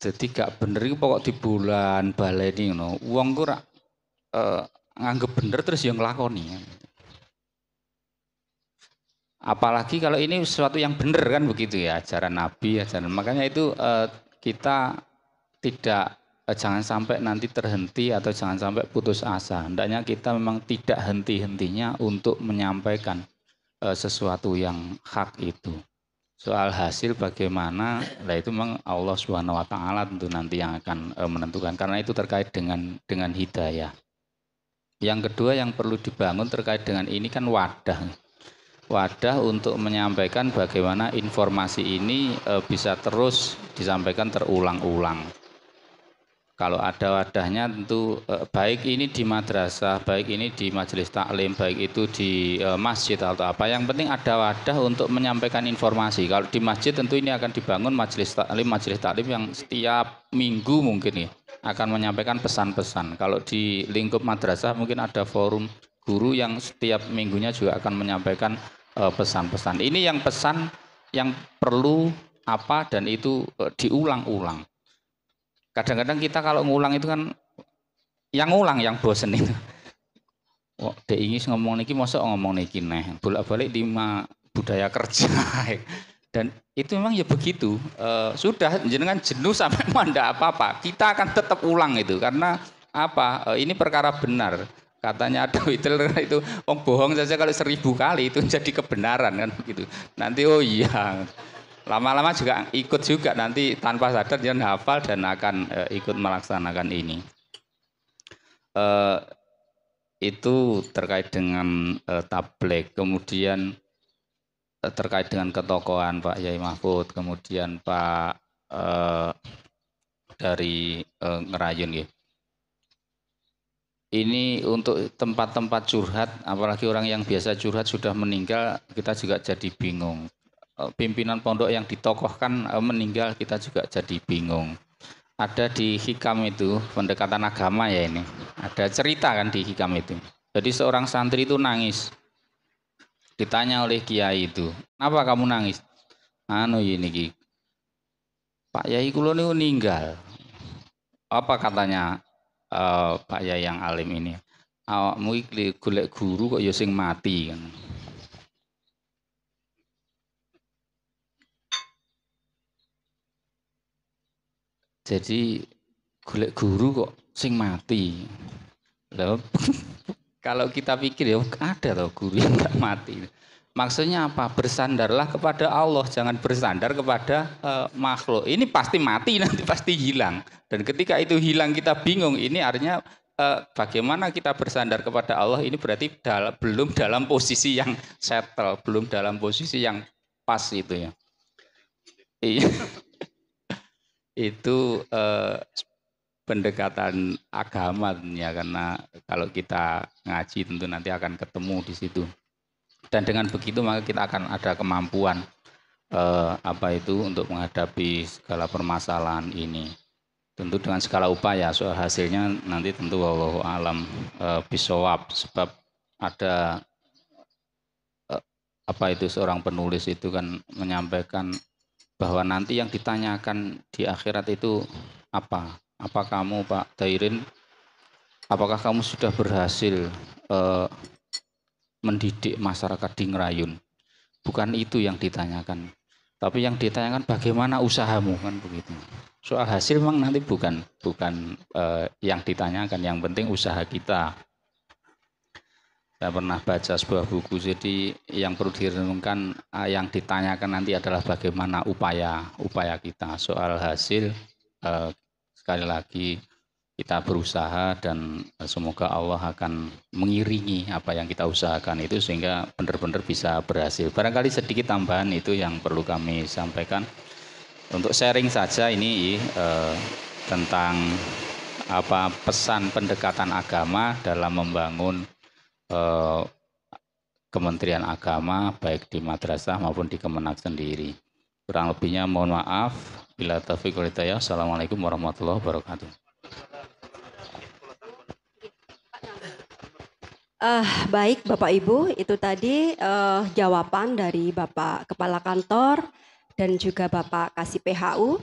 Jadi gak bener itu pokok di bulan baleni ngono. Wong ku nganggep bener terus yang nglakoni. Apalagi kalau ini sesuatu yang bener kan begitu ya, ajaran Nabi, ajaran. Makanya itu kita tidak jangan sampai nanti terhenti atau jangan sampai putus asa. Hendaknya kita memang tidak henti-hentinya untuk menyampaikan sesuatu yang hak itu. Soal hasil bagaimana, nah itu memang Allah Subhanahu wa taala tentu nanti yang akan menentukan, karena itu terkait dengan hidayah. Yang kedua yang perlu dibangun terkait dengan ini kan wadah. Wadah untuk menyampaikan bagaimana informasi ini bisa terus disampaikan terulang-ulang. Kalau ada wadahnya tentu baik ini di madrasah, baik ini di majelis taklim, baik itu di masjid atau apa. Yang penting ada wadah untuk menyampaikan informasi. Kalau di masjid tentu ini akan dibangun majelis taklim yang setiap minggu mungkin ya akan menyampaikan pesan-pesan. Kalau di lingkup madrasah mungkin ada forum guru yang setiap minggunya juga akan menyampaikan pesan-pesan. Ini yang pesan yang perlu apa dan itu diulang-ulang. Kadang-kadang kita kalau ngulang itu kan yang ngulang yang bosen itu. Oh, dek ingin ngomong niki, mosok ngomong niki neh. Bolak-balik 5 budaya kerja. Dan itu memang ya begitu. Sudah jenengan jenuh sampai mandak apa-apa. Kita akan tetap ulang itu karena apa? Ini perkara benar. Katanya ada Hitler itu bohong saja kalau 1000 kali itu jadi kebenaran kan begitu. Nanti oh iya. Lama-lama juga ikut juga nanti tanpa sadar dia hafal dan akan ikut melaksanakan ini. Itu terkait dengan tabligh, kemudian terkait dengan ketokohan Pak Yai Mahfud, kemudian Pak dari Ngerayun ya. Ini untuk tempat-tempat curhat, apalagi orang yang biasa curhat sudah meninggal, kita juga jadi bingung. Pimpinan pondok yang ditokohkan meninggal, kita juga jadi bingung. Ada di hikam itu pendekatan agama ya ini. Ada cerita kan di hikam itu. Jadi seorang santri itu nangis. Ditanya oleh kiai itu, "Kenapa kamu nangis?" "Anu ini Pak Yai kula niku ninggal." Apa katanya Pak Yai yang alim ini? "Awakmu iki golek guru kok ya sing mati kan." Jadi golek guru kok sing mati. Loh, kalau kita pikir ya ada loh guru yang nggak mati. Maksudnya apa? Bersandarlah kepada Allah, jangan bersandar kepada makhluk. Ini pasti mati nanti pasti hilang. Dan ketika itu hilang kita bingung. Ini artinya bagaimana kita bersandar kepada Allah ini berarti belum dalam posisi yang settle, belum dalam posisi yang pas itu ya. Iya. Itu pendekatan agama ya, karena kalau kita ngaji tentu nanti akan ketemu di situ. Dan dengan begitu maka kita akan ada kemampuan untuk menghadapi segala permasalahan ini. Tentu dengan segala upaya, soal hasilnya nanti tentu wallahu alam bisawab, sebab ada seorang penulis itu kan menyampaikan bahwa nanti yang ditanyakan di akhirat itu apa? Apa kamu Pak Dairin, apakah kamu sudah berhasil mendidik masyarakat di Ngerayun? Bukan itu yang ditanyakan, tapi yang ditanyakan bagaimana usahamu, kan begitu. Soal hasil memang nanti bukan yang ditanyakan, yang penting usaha kita. Saya pernah baca sebuah buku, jadi yang perlu direnungkan, yang ditanyakan nanti adalah bagaimana upaya kita. Soal hasil, sekali lagi kita berusaha dan semoga Allah akan mengiringi apa yang kita usahakan itu sehingga benar-benar bisa berhasil. Barangkali sedikit tambahan itu yang perlu kami sampaikan. Untuk sharing saja ini tentang pesan pendekatan agama dalam membangun Kementerian Agama baik di madrasah maupun di Kemenak sendiri. Kurang lebihnya mohon maaf. Bila taufiq wal hidayah. Assalamualaikum warahmatullahi wabarakatuh. Baik Bapak Ibu, itu tadi jawaban dari Bapak Kepala Kantor dan juga Bapak Kasih PHU.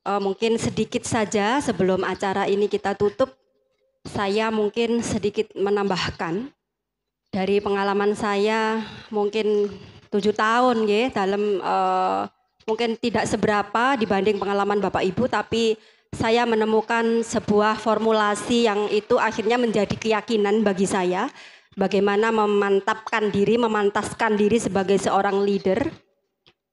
Mungkin sedikit saja sebelum acara ini kita tutup, saya mungkin sedikit menambahkan dari pengalaman saya mungkin 7 tahun ya, dalam mungkin tidak seberapa dibanding pengalaman Bapak Ibu, tapi saya menemukan sebuah formulasi yang itu akhirnya menjadi keyakinan bagi saya. Bagaimana memantapkan diri, memantaskan diri sebagai seorang leader.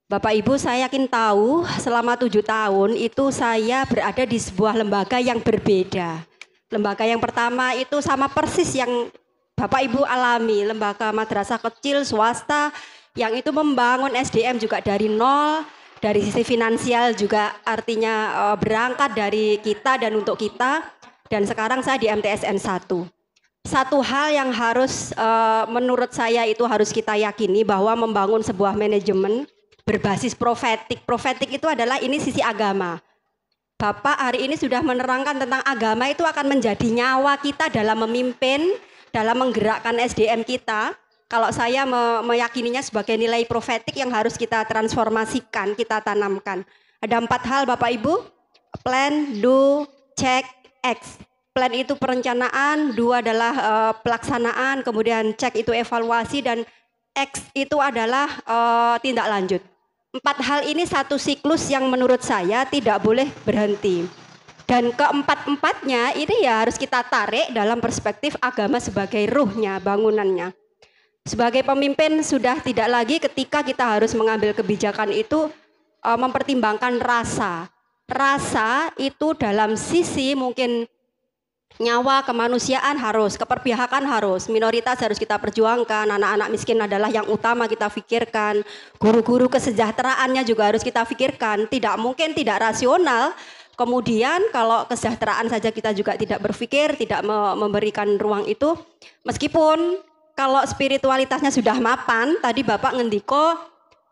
Bapak Ibu, saya yakin tahu selama 7 tahun itu saya berada di sebuah lembaga yang berbeda. Lembaga yang pertama itu sama persis yang Bapak Ibu alami, lembaga madrasah kecil swasta yang itu membangun SDM juga dari nol, dari sisi finansial juga artinya berangkat dari kita dan untuk kita, dan sekarang saya di MTSN 1. Satu hal yang harus menurut saya itu harus kita yakini bahwa membangun sebuah manajemen berbasis profetik. Profetik itu adalah ini sisi agama. Bapak hari ini sudah menerangkan tentang agama itu akan menjadi nyawa kita dalam memimpin, dalam menggerakkan SDM kita. Kalau saya meyakininya sebagai nilai profetik yang harus kita transformasikan, kita tanamkan. Ada 4 hal Bapak Ibu, plan, do, check, act. Plan itu perencanaan, do adalah pelaksanaan, kemudian check itu evaluasi, dan act itu adalah tindak lanjut. 4 hal ini satu siklus yang menurut saya tidak boleh berhenti. Dan keempat-empatnya ini ya harus kita tarik dalam perspektif agama sebagai ruhnya, bangunannya. Sebagai pemimpin sudah tidak lagi ketika kita harus mengambil kebijakan itu mempertimbangkan rasa. Rasa itu dalam sisi mungkin nyawa kemanusiaan harus, keperpihakan harus, minoritas harus kita perjuangkan, anak-anak miskin adalah yang utama kita pikirkan, guru-guru kesejahteraannya juga harus kita pikirkan, tidak mungkin tidak rasional. Kemudian kalau kesejahteraan saja kita juga tidak berpikir, tidak memberikan ruang itu, meskipun kalau spiritualitasnya sudah mapan, tadi Bapak ngendiko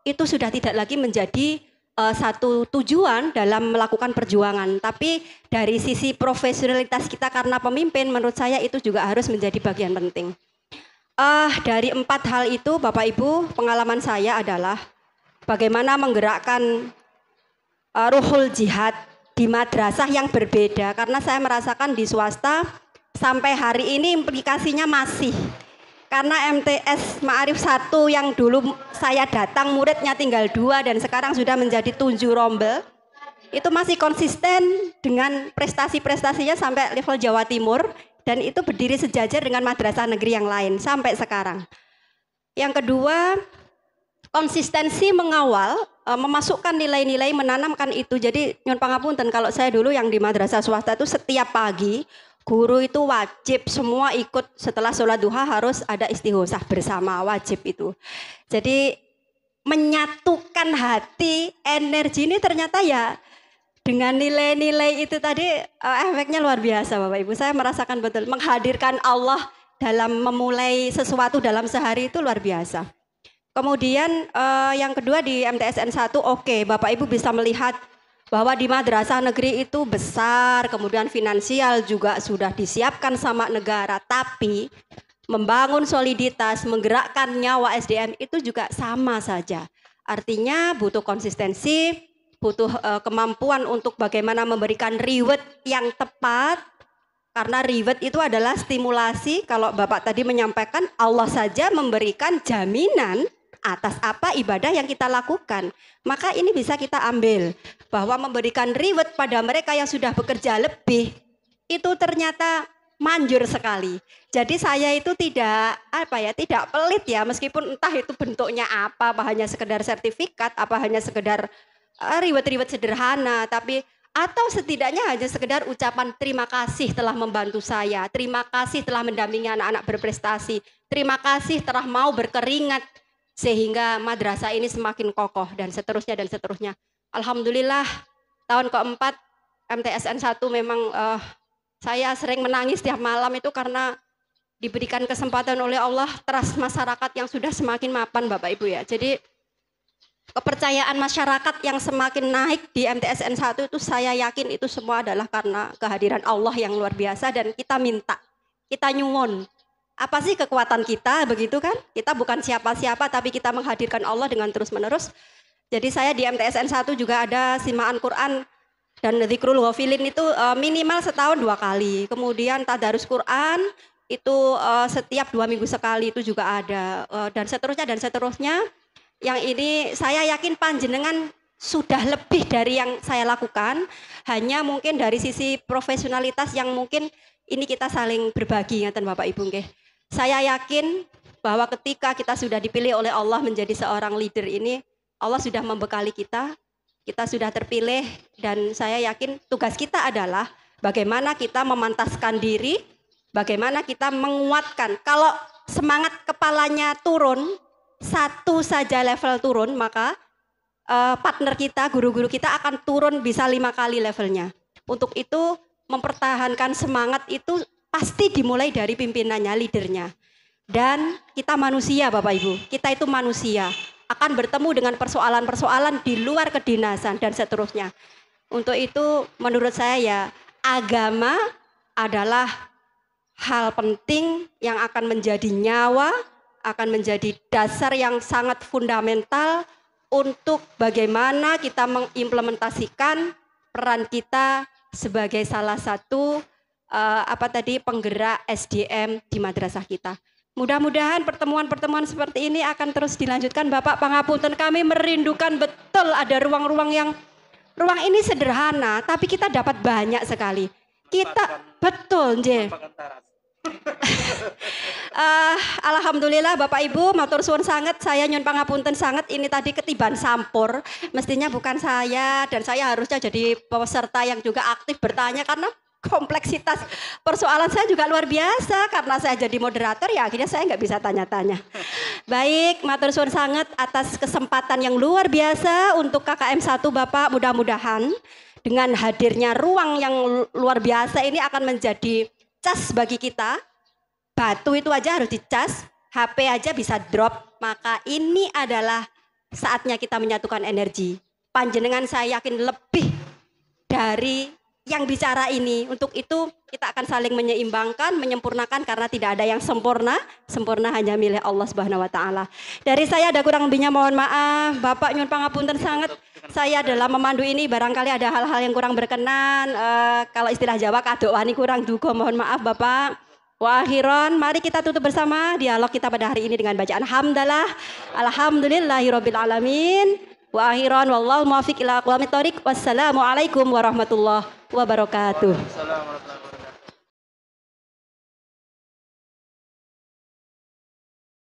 itu sudah tidak lagi menjadi satu tujuan dalam melakukan perjuangan, tapi dari sisi profesionalitas kita karena pemimpin, menurut saya itu juga harus menjadi bagian penting. Dari 4 hal itu Bapak Ibu, pengalaman saya adalah bagaimana menggerakkan ruhul jihad di madrasah yang berbeda, karena saya merasakan di swasta sampai hari ini implikasinya masih. Karena MTS Ma'arif 1 yang dulu saya datang muridnya tinggal 2 dan sekarang sudah menjadi 7 rombel, itu masih konsisten dengan prestasi-prestasinya sampai level Jawa Timur, dan itu berdiri sejajar dengan madrasah negeri yang lain sampai sekarang. Yang kedua, konsistensi mengawal, memasukkan nilai-nilai, menanamkan itu. Jadi nyun pangapunten, kalau saya dulu yang di madrasah swasta itu setiap pagi guru itu wajib semua ikut setelah sholat duha harus ada istighosah bersama, wajib itu. Jadi menyatukan hati, energi ini ternyata ya dengan nilai-nilai itu tadi efeknya luar biasa Bapak Ibu. Saya merasakan betul menghadirkan Allah dalam memulai sesuatu dalam sehari itu luar biasa. Kemudian yang kedua di MTSN 1 oke, Bapak Ibu bisa melihat bahwa di madrasah negeri itu besar, kemudian finansial juga sudah disiapkan sama negara, tapi membangun soliditas, menggerakkan nyawa SDM itu juga sama saja. Artinya butuh konsistensi, butuh kemampuan untuk bagaimana memberikan reward yang tepat, karena reward itu adalah stimulasi. Kalau Bapak tadi menyampaikan Allah saja memberikan jaminan atas apa ibadah yang kita lakukan. Maka ini bisa kita ambil bahwa memberikan reward pada mereka yang sudah bekerja lebih itu ternyata manjur sekali. Jadi saya itu tidak pelit ya, meskipun entah itu bentuknya apa hanya sekedar sertifikat, apa hanya sekedar reward sederhana, tapi atau setidaknya hanya sekedar ucapan terima kasih telah membantu saya, terima kasih telah mendampingi anak-anak berprestasi, terima kasih telah mau berkeringat sehingga madrasah ini semakin kokoh dan seterusnya. Alhamdulillah tahun keempat MTSN 1 memang saya sering menangis tiap malam itu karena diberikan kesempatan oleh Allah trust masyarakat yang sudah semakin mapan Bapak Ibu ya. Jadi kepercayaan masyarakat yang semakin naik di MTSN 1 itu saya yakin itu semua adalah karena kehadiran Allah yang luar biasa dan kita minta, kita nyuwun. Apa sih kekuatan kita begitu kan? Kita bukan siapa-siapa tapi kita menghadirkan Allah dengan terus-menerus. Jadi saya di MTSN 1 juga ada simaan Quran dan Dzikrul Ghafilin itu minimal setahun 2 kali. Kemudian tadarus Quran itu setiap 2 minggu sekali itu juga ada dan seterusnya. Yang ini saya yakin panjenengan sudah lebih dari yang saya lakukan. Hanya mungkin dari sisi profesionalitas yang mungkin ini kita saling berbagi ngeten Bapak Ibu nggih. Saya yakin bahwa ketika kita sudah dipilih oleh Allah menjadi seorang leader ini, Allah sudah membekali kita sudah terpilih dan saya yakin tugas kita adalah bagaimana kita memantaskan diri, bagaimana kita menguatkan. Kalau semangat kepalanya turun, satu saja level turun, maka partner kita, guru-guru kita akan turun bisa 5 kali levelnya. Untuk itu mempertahankan semangat itu pasti dimulai dari pimpinannya, leadernya. Dan kita manusia Bapak Ibu, kita itu manusia, akan bertemu dengan persoalan-persoalan di luar kedinasan dan seterusnya. Untuk itu menurut saya ya agama adalah hal penting yang akan menjadi nyawa, akan menjadi dasar yang sangat fundamental untuk bagaimana kita mengimplementasikan peran kita sebagai salah satu penggerak SDM di madrasah kita. Mudah-mudahan pertemuan-pertemuan seperti ini akan terus dilanjutkan. Bapak pangapunten, kami merindukan betul ada ruang-ruang ini sederhana, tapi kita dapat banyak sekali. Kita betul, nggih. Alhamdulillah Bapak Ibu, matur suwun sangat, saya nyun pangapunten sangat ini tadi ketiban sampur. Mestinya bukan saya dan saya harusnya jadi peserta yang juga aktif bertanya karena kompleksitas persoalan saya juga luar biasa karena saya jadi moderator ya akhirnya saya nggak bisa tanya-tanya. Baik, matur suwun sangat atas kesempatan yang luar biasa untuk KKM 1 Bapak. Mudah-mudahan dengan hadirnya ruang yang luar biasa ini akan menjadi cas bagi kita. Batu itu aja harus dicas, HP aja bisa drop, maka ini adalah saatnya kita menyatukan energi. Panjenengan saya yakin lebih dari yang bicara ini. Untuk itu kita akan saling menyeimbangkan, menyempurnakan karena tidak ada yang sempurna. Sempurna hanya milik Allah Subhanahu wa taala. Dari saya ada kurang lebihnya mohon maaf. Bapak nyun pangapunten sangat. Saya dalam memandu ini barangkali ada hal-hal yang kurang berkenan. Kalau istilah Jawa kadoani kurang duga, mohon maaf Bapak. Wa akhiran, mari kita tutup bersama dialog kita pada hari ini dengan bacaan hamdalah. Alhamdulillahirabbil alamin. Wa akhiran wallahu muwaffiq ila aqwamit thoriq. Wassalamualaikum warahmatullahi wabarakatuh.